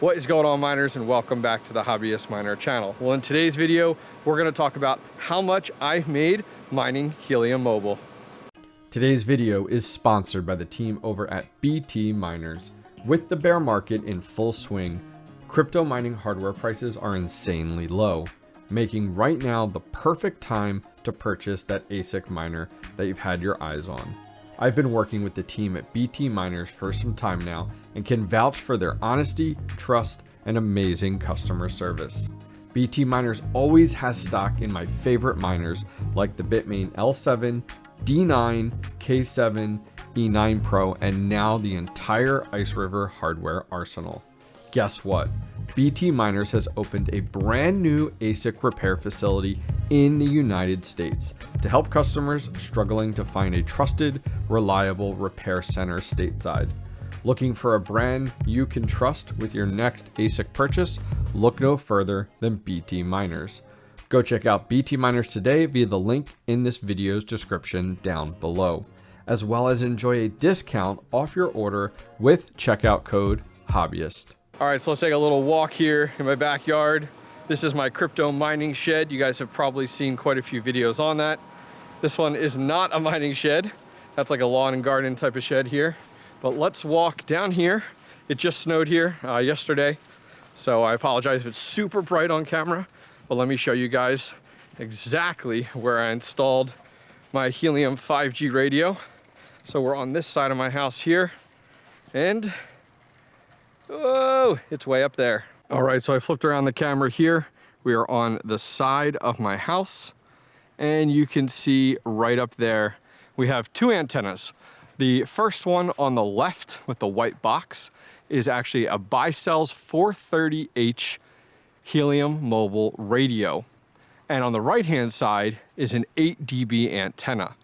What is going on, miners, and welcome back to the Hobbyist Miner channel. Well, in today's video, we're going to talk about how much I've made mining Helium Mobile. Today's video is sponsored by the team over at BT Miners. With the bear market in full swing, crypto mining hardware prices are insanely low, making right now the perfect time to purchase that ASIC miner that you've had your eyes on. I've been working with the team at BT Miners for some time now and can vouch for their honesty, trust, and amazing customer service. BT Miners always has stock in my favorite miners like the Bitmain L7, D9, K7, E9 Pro, and now the entire Ice River hardware arsenal. Guess what? BT Miners has opened a brand new ASIC repair facility in the United States to help customers struggling to find a trusted, reliable repair center stateside. Looking for a brand you can trust with your next ASIC purchase? Look no further than BT Miners. Go check out BT Miners today via the link in this video's description down below, as well as enjoy a discount off your order with checkout code HOBBYIST. All right, so let's take a little walk here in my backyard. This is my crypto mining shed. You guys have probably seen quite a few videos on that. This one is not a mining shed. That's like a lawn and garden type of shed here. But let's walk down here. It just snowed here yesterday, so I apologize if it's super bright on camera, but let me show you guys exactly where I installed my Helium 5G radio. So we're on this side of my house here, and whoa, it's way up there. All right, so I flipped around the camera here. We are on the side of my house, and you can see right up there, we have two antennas. The first one on the left with the white box is actually a Baicells 430H Helium Mobile radio. And on the right-hand side is an 8 dB antenna.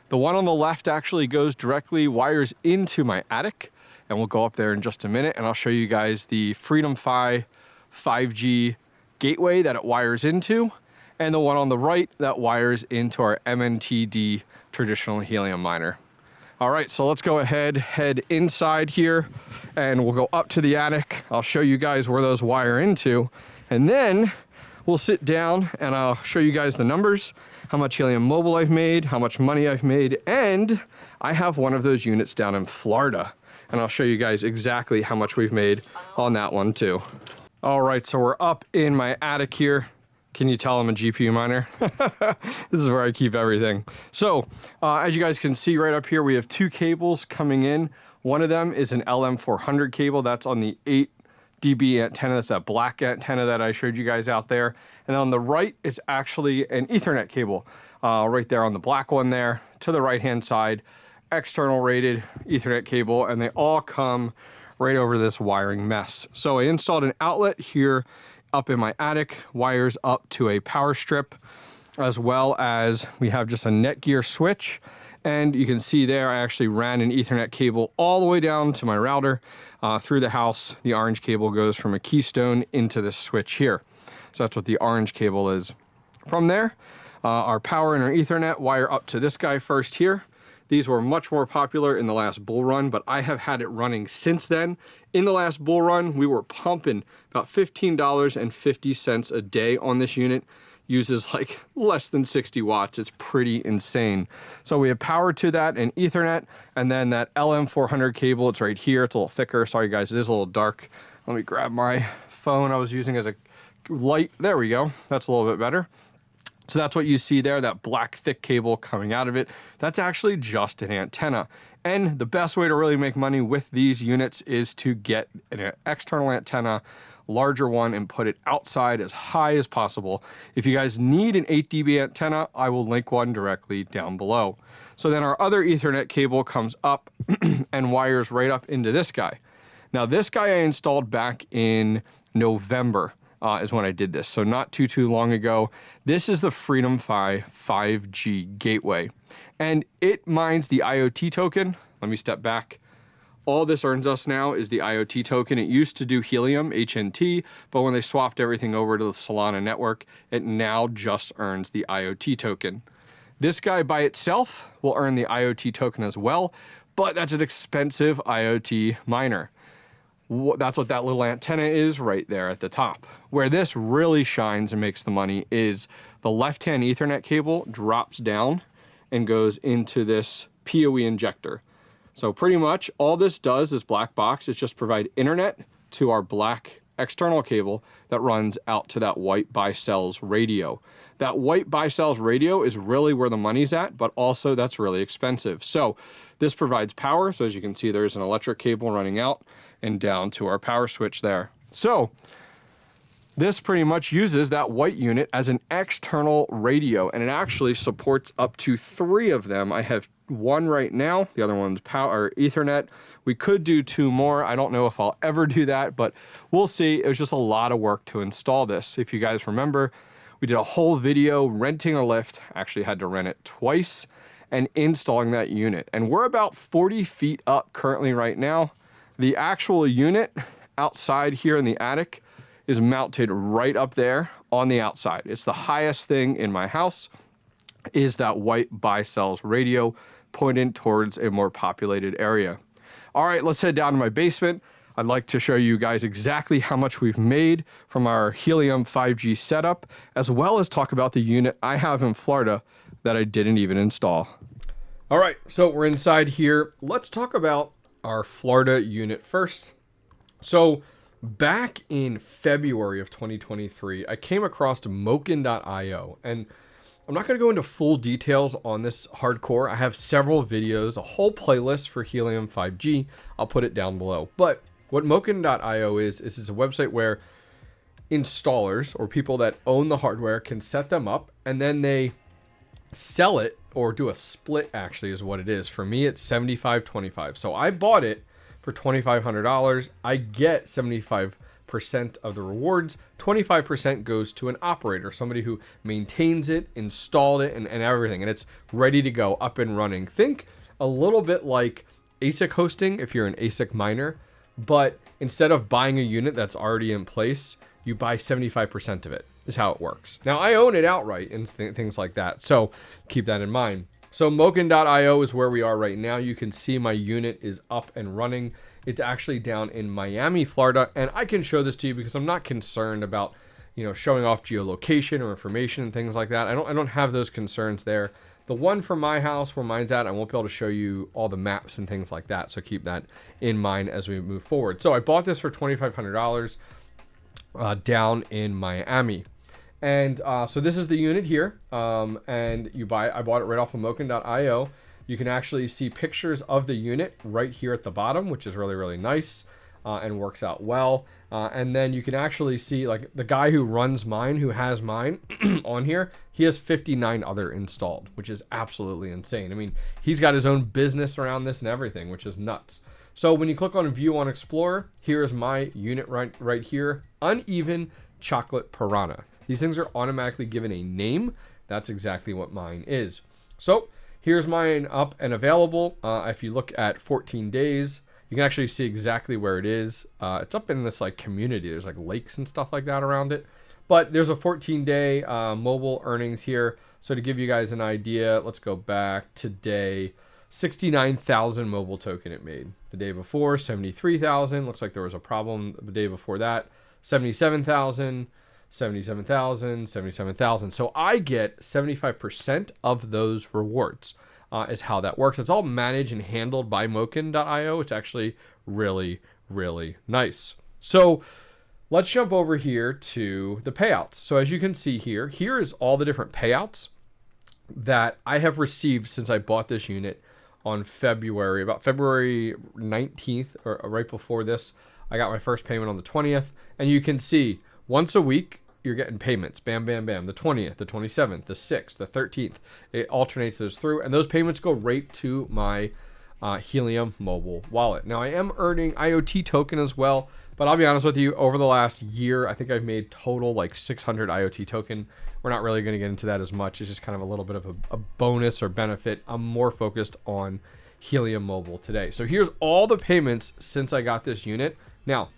The one on the left actually goes directly, wires into my attic, and we'll go up there in just a minute, and I'll show you guys the FreedomFi 5G gateway that it wires into, and the one on the right that wires into our MNTD traditional helium miner. All right, so let's go ahead, head inside here, and we'll go up to the attic. I'll show you guys where those wire into, and then we'll sit down and I'll show you guys the numbers, how much Helium Mobile I've made, how much money I've made, and I have one of those units down in Florida. And I'll show you guys exactly how much we've made on that one too. All right, so we're up in my attic here. Can you tell I'm a GPU miner? This is where I keep everything. So as you guys can see right up here, we have two cables coming in. One of them is an LM400 cable. That's on the 8 dB antenna. That's that black antenna that I showed you guys out there. And on the right, it's actually an Ethernet cable right there on the black one there to the right-hand side. External rated Ethernet cable, and they all come right over this wiring mess. So I installed an outlet here up in my attic, wires up to a power strip, as well as we have just a Netgear switch. And you can see there, I actually ran an Ethernet cable all the way down to my router through the house. The orange cable goes from a keystone into this switch here. So that's what the orange cable is. From there, our power and our Ethernet wire up to this guy first here. These were much more popular in the last bull run, but I have had it running since then. In the last bull run, we were pumping about $15.50 a day on this unit. Uses like less than 60 watts. It's pretty insane. So we have power to that and Ethernet, and then that LM400 cable, it's right here. It's a little thicker. Sorry guys, it is a little dark. Let me grab my phone I was using as a light. There we go. That's a little bit better. So that's what you see there, that black thick cable coming out of it. That's actually just an antenna. And the best way to really make money with these units is to get an external antenna, larger one, and put it outside as high as possible. If you guys need an 8 dB antenna, I will link one directly down below. So then our other Ethernet cable comes up and wires right up into this guy. Now this guy I installed back in November. Is when I did this, so not too long ago. This is the FreedomFi 5G gateway, and it mines the IoT token. Let me step back. All this earns us now is the IoT token. It used to do Helium, HNT, but when they swapped everything over to the Solana network, it now just earns the IoT token. This guy by itself will earn the IoT token as well, but that's an expensive IoT miner. That's what that little antenna is right there at the top. Where this really shines and makes the money is the left-hand Ethernet cable drops down and goes into this PoE injector. So pretty much all this does, this black box, is just provide internet to our black external cable that runs out to that white Baicells radio. That white Baicells radio is really where the money's at, but also that's really expensive. So this provides power. So as you can see, there's an electric cable running out and down to our power switch there. So this pretty much uses that white unit as an external radio, and it actually supports up to 3 of them. I have one right now, the other one's power Ethernet. We could do 2 more. I don't know if I'll ever do that, but we'll see. It was just a lot of work to install this. If you guys remember, we did a whole video renting a lift, actually had to rent it twice, and installing that unit. And we're about 40 feet up currently right now. The actual unit outside here in the attic is mounted right up there on the outside. It's the highest thing in my house, is that white Baicells radio pointed towards a more populated area. All right, let's head down to my basement. I'd like to show you guys exactly how much we've made from our Helium 5G setup, as well as talk about the unit I have in Florida that I didn't even install. All right, so we're inside here. Let's talk about our Florida unit first. So back in February of 2023, I came across Moken.io, and I'm not going to go into full details on this hardcore. I have several videos, a whole playlist for Helium 5G. I'll put it down below. But what Moken.io is it's a website where installers or people that own the hardware can set them up, and then they sell it, or do a split, actually is what it is. For me, it's 75-25. So I bought it for $2,500. I get 75% of the rewards. 25% goes to an operator, somebody who maintains it, installed it, and everything. And it's ready to go, up and running. Think a little bit like ASIC hosting if you're an ASIC miner, but instead of buying a unit that's already in place, you buy 75% of it, is how it works. Now, I own it outright and things like that, so keep that in mind. So Moken.io is where we are right now. You can see my unit is up and running. It's actually down in Miami, Florida, and I can show this to you because I'm not concerned about, showing off geolocation or information and things like that. I don't have those concerns there. The one from my house where mine's at, I won't be able to show you all the maps and things like that, so keep that in mind as we move forward. So I bought this for $2,500 down in Miami. And so this is the unit here, and I bought it right off of Moken.io. You can actually see pictures of the unit right here at the bottom, which is really, really nice and works out well. And then you can actually see, like, the guy who runs mine, who has mine on here, he has 59 other installed, which is absolutely insane. I mean, he's got his own business around this and everything, which is nuts. So when you click on View on Explorer, here is my unit right here, Uneven Chocolate Piranha. These things are automatically given a name. That's exactly what mine is. So here's mine up and available. If you look at 14 days, you can actually see exactly where it is. It's up in this like community. There's like lakes and stuff like that around it. But there's a 14-day mobile earnings here. So to give you guys an idea, let's go back today. 69,000 mobile token it made. The day before, 73,000. Looks like there was a problem the day before that. 77,000. 77,000, 77,000. So I get 75% of those rewards is how that works. It's all managed and handled by Moken.io. It's actually really, really nice. So let's jump over here to the payouts. So as you can see here is all the different payouts that I have received since I bought this unit on about February 19th, or right before this. I got my first payment on the 20th, and you can see once a week, you're getting payments. Bam, bam, bam. The 20th, the 27th, the 6th, the 13th. It alternates those through, and those payments go right to my Helium mobile wallet. Now, I am earning IoT token as well, but I'll be honest with you, over the last year, I think I've made total like 600 IoT token. We're not really going to get into that as much. It's just kind of a little bit of a bonus or benefit. I'm more focused on Helium mobile today. So here's all the payments since I got this unit. Now,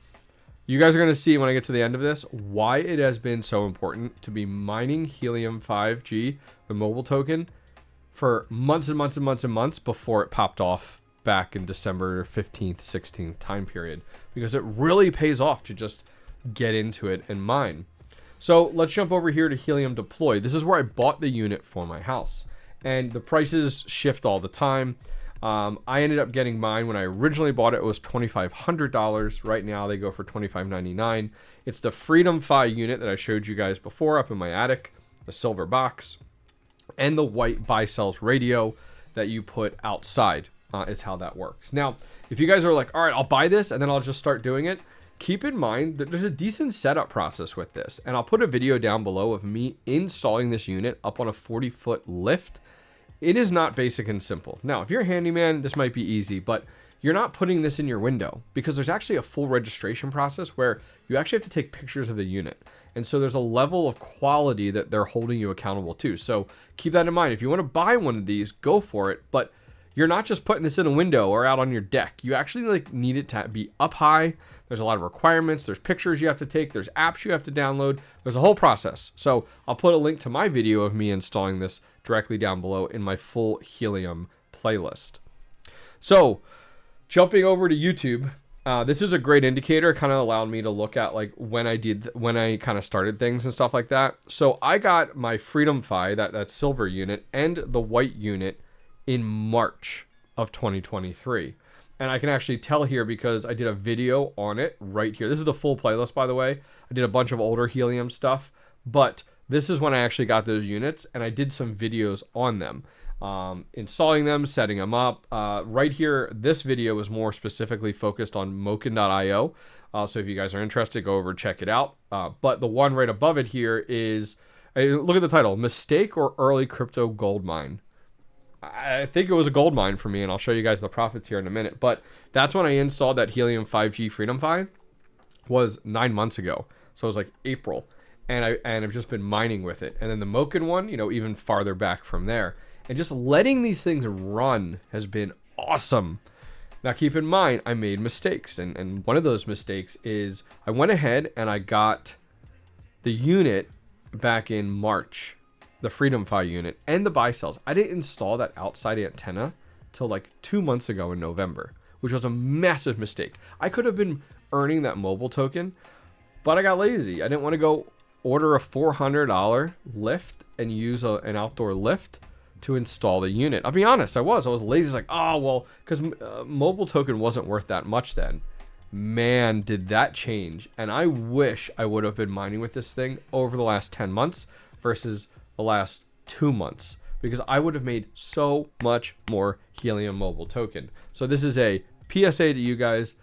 you guys are going to see when I get to the end of this why it has been so important to be mining Helium 5G, the mobile token, for months and months and months and months before it popped off back in December 15th, 16th time period, because it really pays off to just get into it and mine. So let's jump over here to Helium Deploy. This is where I bought the unit for my house, and the prices shift all the time. I ended up getting mine when I originally bought it. It was $2,500. Right now they go for $2,599. It's the FreedomFi unit that I showed you guys before up in my attic, the silver box, and the white Baicells radio that you put outside is how that works. Now, if you guys are like, all right, I'll buy this and then I'll just start doing it, keep in mind that there's a decent setup process with this. And I'll put a video down below of me installing this unit up on a 40-foot lift. It is not basic and simple. Now, if you're a handyman, this might be easy, but you're not putting this in your window, because there's actually a full registration process where you actually have to take pictures of the unit. And so there's a level of quality that they're holding you accountable to. So keep that in mind. If you want to buy one of these, go for it. But you're not just putting this in a window or out on your deck. You actually need it to be up high. There's a lot of requirements. There's pictures you have to take. There's apps you have to download. There's a whole process. So I'll put a link to my video of me installing this directly down below in my full Helium playlist. So jumping over to YouTube, this is a great indicator. It kind of allowed me to look at when I kind of started things and stuff like that. So I got my FreedomFi, that silver unit, and the white unit in March of 2023. And I can actually tell here because I did a video on it right here. This is the full playlist, by the way. I did a bunch of older Helium stuff, but this is when I actually got those units, and I did some videos on them, installing them, setting them up. Right here, this video was more specifically focused on Moken.io. So if you guys are interested, go over and check it out. But the one right above it here is, look at the title, Mistake or Early Crypto Gold Mine. I think it was a gold mine for me, and I'll show you guys the profits here in a minute. But that's when I installed that Helium 5G FreedomFi, was 9 months ago. So it was like April, and I've just been mining with it. And then the Moken one, even farther back from there. And just letting these things run has been awesome. Now keep in mind, I made mistakes, and one of those mistakes is I went ahead and I got the unit back in March, the FreedomFi unit and the Baicells. I didn't install that outside antenna till like 2 months ago in November, which was a massive mistake. I could have been earning that mobile token, but I got lazy. I didn't want to go order a $400 lift and use an outdoor lift to install the unit. I'll be honest, I was lazy. It's like, oh, well, because mobile token wasn't worth that much then. Man, did that change. And I wish I would have been mining with this thing over the last 10 months versus the last 2 months, because I would have made so much more Helium Mobile Token. So this is a PSA to you guys.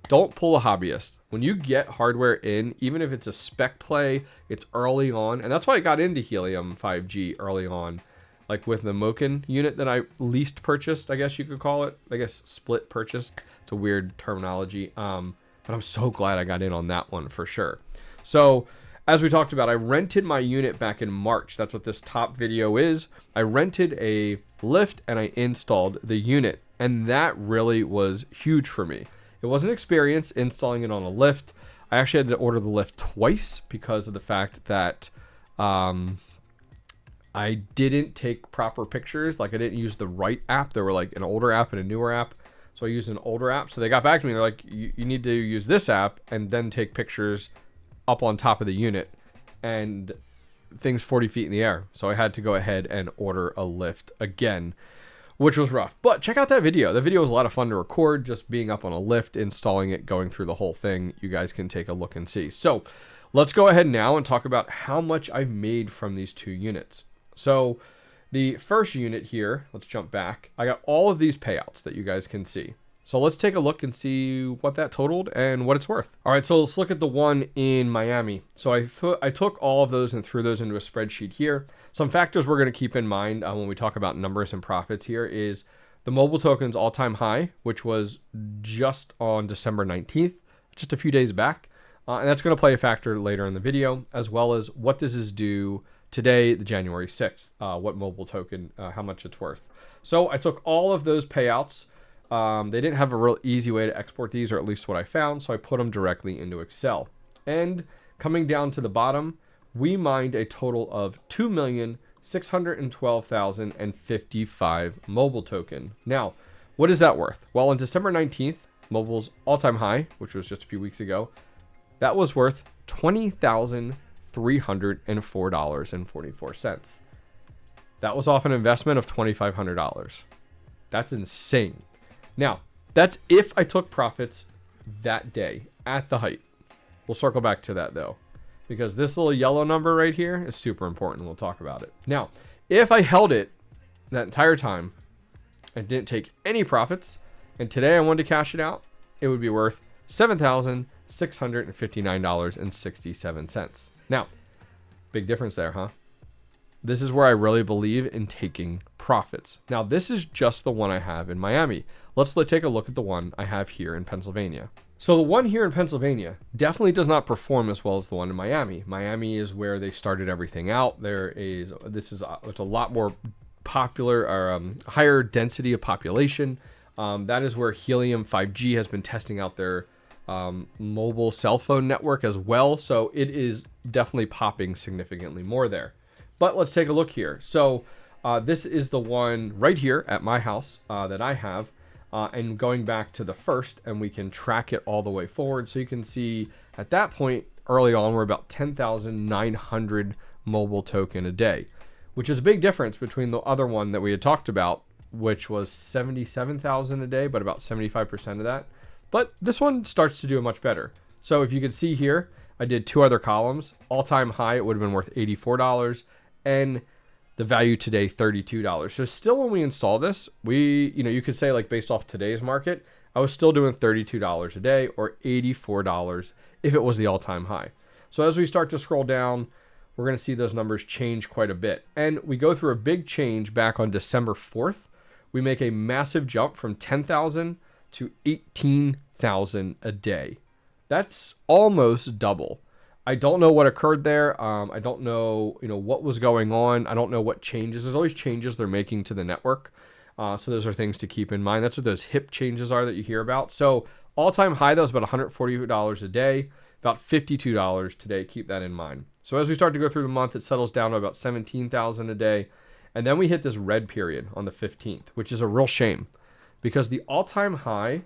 Don't pull a hobbyist. When you get hardware in, even if it's a spec play, it's early on. And that's why I got into Helium 5G early on, like with the Moken unit that I leased purchased, I guess you could call it. I guess split purchased. It's a weird terminology. But I'm so glad I got in on that one for sure. So as we talked about, I rented my unit back in March. That's what this top video is. I rented a lift and I installed the unit, and that really was huge for me. It was an experience installing it on a lift. I actually had to order the lift twice because of the fact that I didn't take proper pictures. Like I didn't use the right app. There were like an older app and a newer app. So I used an older app. So they got back to me. They're like, you need to use this app and then take pictures up on top of the unit, and things 40 feet in the air. So I had to go ahead and order a lift again, which was rough. But check out that video. The video was a lot of fun to record, just being up on a lift, installing it, going through the whole thing. You guys can take a look and see. So let's go ahead now and talk about how much I've made from these two units. So the first unit here, let's jump back. I got all of these payouts that you guys can see. So let's take a look and see what that totaled and what it's worth. All right, so let's look at the one in Miami. So I took all of those and threw those into a spreadsheet here. Some factors we're going to keep in mind when we talk about numbers and profits here is the mobile token's all-time high, which was just on December 19th, just a few days back. And that's going to play a factor later in the video, as well as what this is due today, the January 6th, what mobile token, how much it's worth. So I took all of those payouts. They didn't have a real easy way to export these, or at least what I found, so I put them directly into Excel. And coming down to the bottom, we mined a total of 2,612,055 mobile token. Now, What is that worth? Well, on December 19th, Mobile's all-time high, which was just a few weeks ago, that was worth $20,304.44. That was off an investment of $2,500. That's insane. Now, that's if I took profits that day at the height. We'll circle back to that though, because this little yellow number right here is super important. We'll talk about it. Now, if I held it that entire time and didn't take any profits, and today I wanted to cash it out, it would be worth $7,659.67. Now, big difference there, huh? This is where I really believe in taking profits. Now, this is just the one I have in Miami. Let's take a look at the one I have here in Pennsylvania. So the one here in Pennsylvania definitely does not perform as well as the one in Miami. Miami is where they started everything out. It's a lot more popular, or higher density of population. That is where Helium 5G has been testing out their mobile cell phone network as well. So it is definitely popping significantly more there. But let's take a look here. So this is the one right here at my house that I have. And going back to the first, and we can track it all the way forward. So you can see at that point, early on, we're about 10,900 mobile token a day, which is a big difference between the other one that we had talked about, which was 77,000 a day, but about 75% of that. But this one starts to do it much better. So if you can see here, I did two other columns. All-time high, it would have been worth $84, and the value today, $32. So still, when we install this, you could say, like, based off today's market, I was still doing $32 a day, or $84 if it was the all-time high. So as we start to scroll down, we're going to see those numbers change quite a bit. And we go through a big change back on December 4th. We make a massive jump from 10,000 to 18,000 a day. That's almost double. I don't know what occurred there. I don't know, what was going on. I don't know what changes. There's always changes they're making to the network. So those are things to keep in mind. That's what those HIP changes are that you hear about. So all-time high, that was about $140 a day, about $52 today. Keep that in mind. So as we start to go through the month, it settles down to about 17,000 a day. And then we hit this red period on the 15th, which is a real shame because the all-time high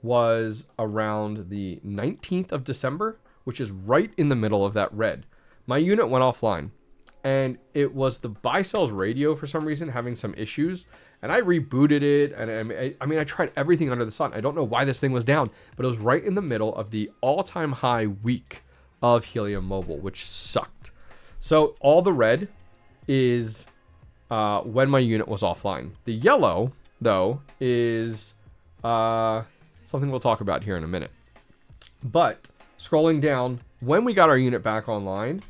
was around the 19th of December, which is right in the middle of that red. My unit went offline, and it was the Baicells radio for some reason having some issues, and I rebooted it, and I tried everything under the sun. I don't know why this thing was down, but it was right in the middle of the all-time high week of Helium Mobile, which sucked. So all the red is when my unit was offline. The yellow, though, is something we'll talk about here in a minute. But scrolling down, when we got our unit back online,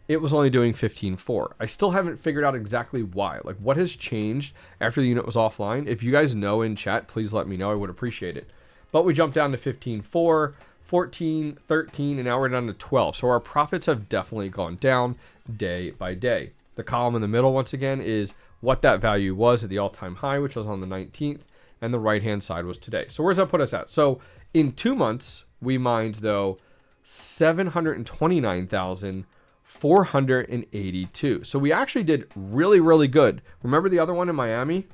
it was only doing 15.4. I still haven't figured out exactly why. Like, what has changed after the unit was offline? If you guys know in chat, please let me know. I would appreciate it. But we jumped down to 15.4, 14, 13, and now we're down to 12. So our profits have definitely gone down day by day. The column in the middle, once again, is what that value was at the all-time high, which was on the 19th, and the right-hand side was today. So where's that put us at? So in 2 months, we mined, though, 729,482. So we actually did really, really good. Remember the other one in Miami?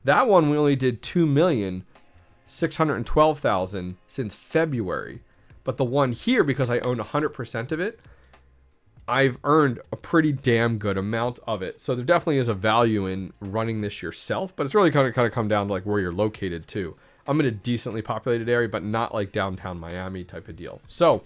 That one we only did 2,612,000 since February. But the one here, because I own 100% of it, I've earned a pretty damn good amount of it. So there definitely is a value in running this yourself, but it's really kind of come down to like where you're located too. I'm in a decently populated area, but not like downtown Miami type of deal. So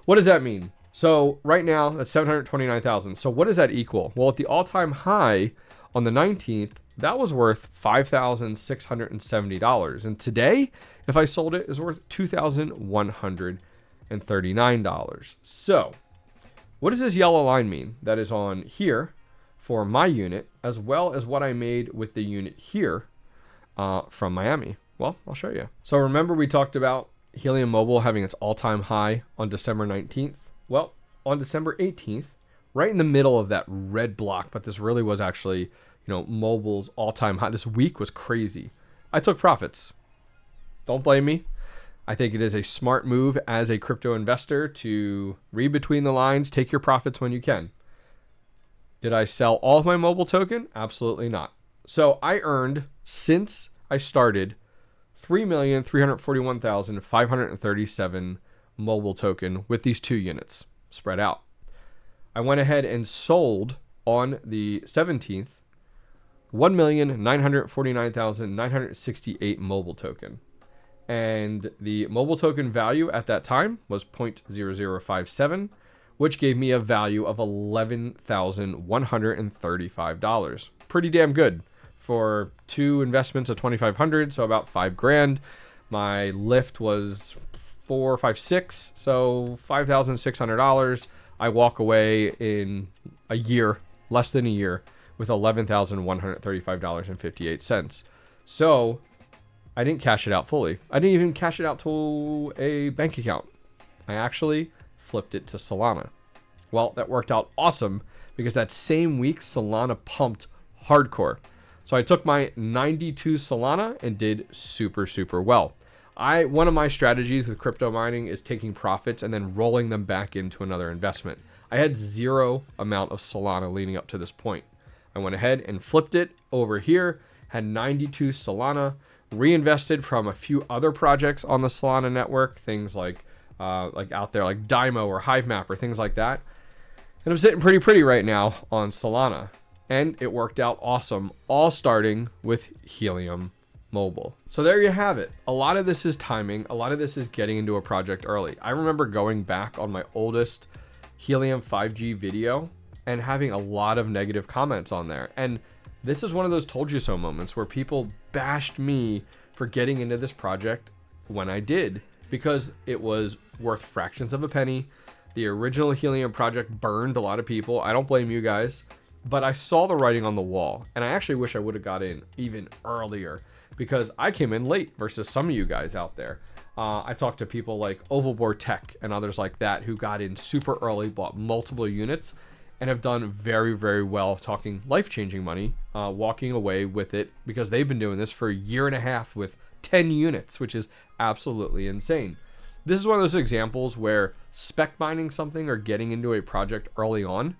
what does that mean? So right now that's 729,000. So what does that equal? Well, at the all-time high on the 19th, that was worth $5,670. And today, if I sold it, is worth $2,139. So what does this yellow line mean? That is on here for my unit, as well as what I made with the unit here from Miami. Well, I'll show you. So remember we talked about Helium Mobile having its all-time high on December 19th? Well, on December 18th, right in the middle of that red block, but this really was actually, Mobile's all-time high. This week was crazy. I took profits. Don't blame me. I think it is a smart move as a crypto investor to read between the lines, take your profits when you can. Did I sell all of my mobile token? Absolutely not. So I earned, since I started, 3,341,537 mobile token with these 2 units spread out. I went ahead and sold on the 17th 1,949,968 mobile token. And the mobile token value at that time was 0.0057, which gave me a value of $11,135. Pretty damn good for 2 investments of 2,500, so about $5,000. My lift was 4, 5, 6, so $5,600. I walk away in a year, less than a year, with $11,135.58. So I didn't cash it out fully. I didn't even cash it out to a bank account. I actually flipped it to Solana. Well, that worked out awesome because that same week Solana pumped hardcore. So I took my 92 Solana and did super, super well. One of my strategies with crypto mining is taking profits and then rolling them back into another investment. I had 0 amount of Solana leading up to this point. I went ahead and flipped it over here, had 92 Solana, reinvested from a few other projects on the Solana network, things like out there like Dymo or Hivemap or things like that. And I'm sitting pretty right now on Solana. And it worked out awesome, all starting with Helium Mobile. So there you have it. A lot of this is timing. A lot of this is getting into a project early. I remember going back on my oldest Helium 5G video and having a lot of negative comments on there. And this is one of those told you so moments where people bashed me for getting into this project when I did, because it was worth fractions of a penny. The original Helium project burned a lot of people. I don't blame you guys, but I saw the writing on the wall, and I actually wish I would have got in even earlier, because I came in late versus some of you guys out there. I talked to people like 𝗔𝗶𝗆 and others like that who got in super early, bought multiple units, and have done very, very well, talking life-changing money, walking away with it because they've been doing this for a year and a half with 10 units, which is absolutely insane. This is one of those examples where spec mining something or getting into a project early on,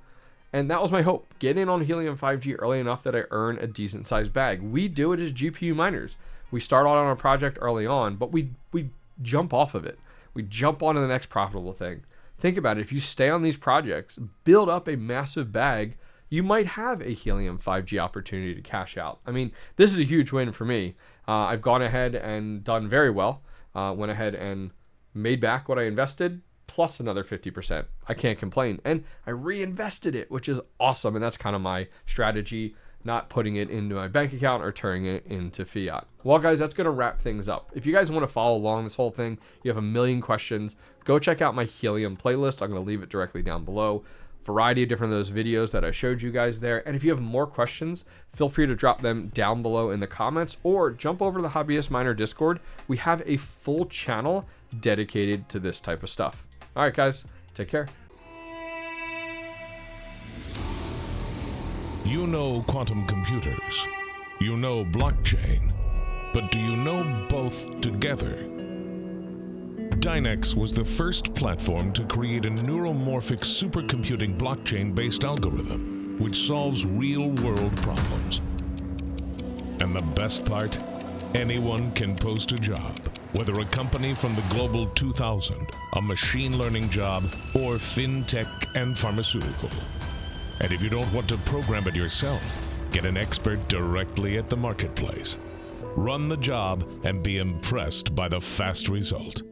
and that was my hope. Get in on Helium 5G early enough that I earn a decent sized bag. We do it as GPU miners. We start out on a project early on, but we jump off of it. We jump onto the next profitable thing. Think about it. If you stay on these projects, build up a massive bag, you might have a Helium 5G opportunity to cash out. I mean, this is a huge win for me. I've gone ahead and done very well. Went ahead and made back what I invested, plus another 50%. I can't complain. And I reinvested it, which is awesome. And that's kind of my strategy, not putting it into my bank account or turning it into fiat. Well, guys, that's going to wrap things up. If you guys want to follow along this whole thing, you have a million questions, go check out my Helium playlist. I'm going to leave it directly down below. Variety of different of those videos that I showed you guys there. And if you have more questions, feel free to drop them down below in the comments or jump over to the Hobbyist Miner Discord. We have a full channel dedicated to this type of stuff. All right, guys, take care. You know quantum computers, you know blockchain, but do you know both together? Dynex was the first platform to create a neuromorphic supercomputing blockchain-based algorithm which solves real-world problems. And the best part? Anyone can post a job, whether a company from the Global 2000, a machine learning job, or fintech and pharmaceutical. And if you don't want to program it yourself, get an expert directly at the marketplace. Run the job and be impressed by the fast result.